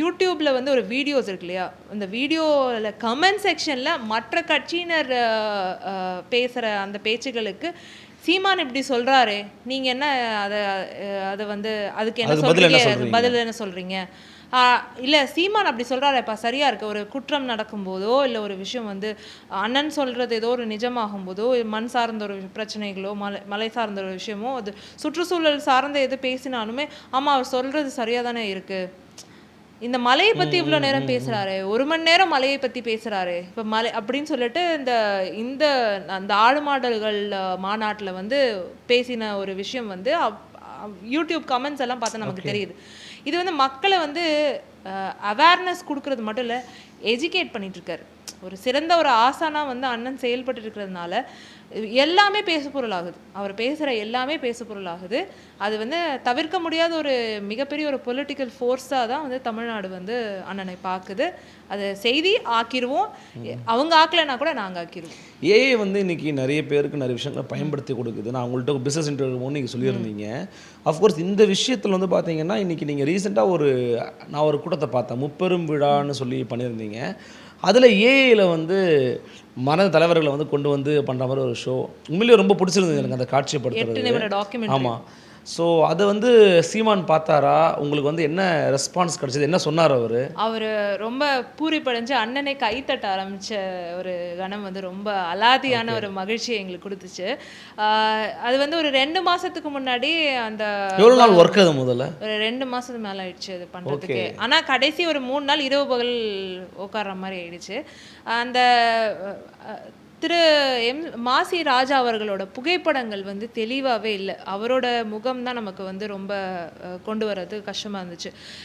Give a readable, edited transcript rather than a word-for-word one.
யூடியூப்ல வந்து ஒரு வீடியோஸ் இருக்கு இல்லையா, அந்த வீடியோவில் கமெண்ட் செக்ஷன்ல மற்ற கட்சியினர் பேசுகிற அந்த பேச்சுகளுக்கு சீமான் இப்படி சொல்றாரு, நீங்க என்ன அதை அதை வந்து அதுக்கு என்ன சொல்றீங்க, பதில் என்ன சொல்றீங்க? இல்லை சீமான் அப்படி சொல்கிறாரேப்பா சரியாக இருக்குது, ஒரு குற்றம் நடக்கும்போதோ இல்லை ஒரு விஷயம் வந்து அண்ணன் சொல்கிறது ஏதோ ஒரு நிஜமாகும் போதோ, மண் சார்ந்த ஒரு பிரச்சனைகளோ மலை சார்ந்த ஒரு விஷயமோ, அது சுற்றுச்சூழல் சார்ந்த எது பேசினாலுமே ஆமாம் அவர் சொல்கிறது சரியாக தானே இருக்குது. இந்த மலையை பற்றி இவ்வளோ நேரம் பேசுகிறாரு, 1 மணி நேரம் மலையை பற்றி பேசுகிறாரு, இப்போ மலை அப்படின்னு சொல்லிட்டு இந்த இந்த அந்த ஆடு மாடல்கள் மாநாட்டில் வந்து பேசின ஒரு விஷயம் வந்து யூடியூப் கமெண்ட்ஸ் எல்லாம் பார்த்தா நமக்கு தெரியுது. இது வந்து மக்களை வந்து அவேர்னஸ் கொடுக்கறது மட்டும் இல்லை, எஜுகேட் பண்ணிகிட்ருக்காரு. ஒரு சிறந்த ஒரு ஆசானாக வந்து அண்ணன் செயல்பட்டு இருக்கிறதுனால எல்லாமே பேசுபொருள் ஆகுது. அவர் பேசுகிற எல்லாமே பேசுபொருள் ஆகுது. அது வந்து தவிர்க்க முடியாத ஒரு மிகப்பெரிய ஒரு பொலிட்டிக்கல் ஃபோர்ஸாக தான் வந்து தமிழ்நாடு வந்து அண்ணனை பார்க்குது. அதை செய்தி ஆக்கிடுவோம், அவங்க ஆக்கலைன்னா கூட நாங்கள் ஆக்கிடுவோம். ஏஐ வந்து இன்றைக்கி நிறைய பேருக்கு நிறைய விஷயங்களை பயன்படுத்தி கொடுக்குது. நான் உங்கள்கிட்ட பிஸ்னஸ் இன்டர்வியூ நீங்கள் சொல்லியிருந்தீங்க. அஃப்கோர்ஸ் இந்த விஷயத்தில் வந்து பார்த்தீங்கன்னா இன்றைக்கி நீங்கள் ரீசெண்டாக நான் ஒரு கூட்டத்தை பார்த்தேன், முப்பெரும் விழான்னு சொல்லி பண்ணியிருந்தீங்க. அதில் ஏஐயில் வந்து மன தலைவர்களை வந்து கொண்டு வந்து பண்ணுற மாதிரி ஒரு ஷோ உண்மையிலேயே ரொம்ப பிடிச்சிருந்தது எனக்கு, அந்த காட்சியப்படுத்துறது. ஆமாம். ஸோ அதை வந்து சீமான் பார்த்தாரா, உங்களுக்கு வந்து என்ன ரெஸ்பான்ஸ் கிடச்சிது, என்ன சொன்னார் அவர் ரொம்ப பூரிப்படைஞ்சு அண்ணனை கைத்தட்ட ஆரம்பித்த ஒரு கணம் வந்து ரொம்ப அலாதியான ஒரு மகிழ்ச்சியை எங்களுக்கு கொடுத்துச்சு. அது வந்து ஒரு 2 மாதத்துக்கு முன்னாடி அந்த எவ்வளோ நாள் ஒர்க் அது முதல்ல ஒரு 2 மாதத்துக்கு மேலே ஆயிடுச்சு அது பண்ணுறதுக்கு. ஆனால் கடைசி ஒரு 3 நாள் இரவு பகல் உட்கார்ற மாதிரி ஆயிடுச்சு. அந்த மாசி ராஜா அவர்களோட புகைப்படங்கள் வந்து தெளிவாகவே இல்லை. அவரோட முகம் தான் நமக்கு வந்து ரொம்ப கொண்டு வர்றது கஷ்டமாக இருந்துச்சு.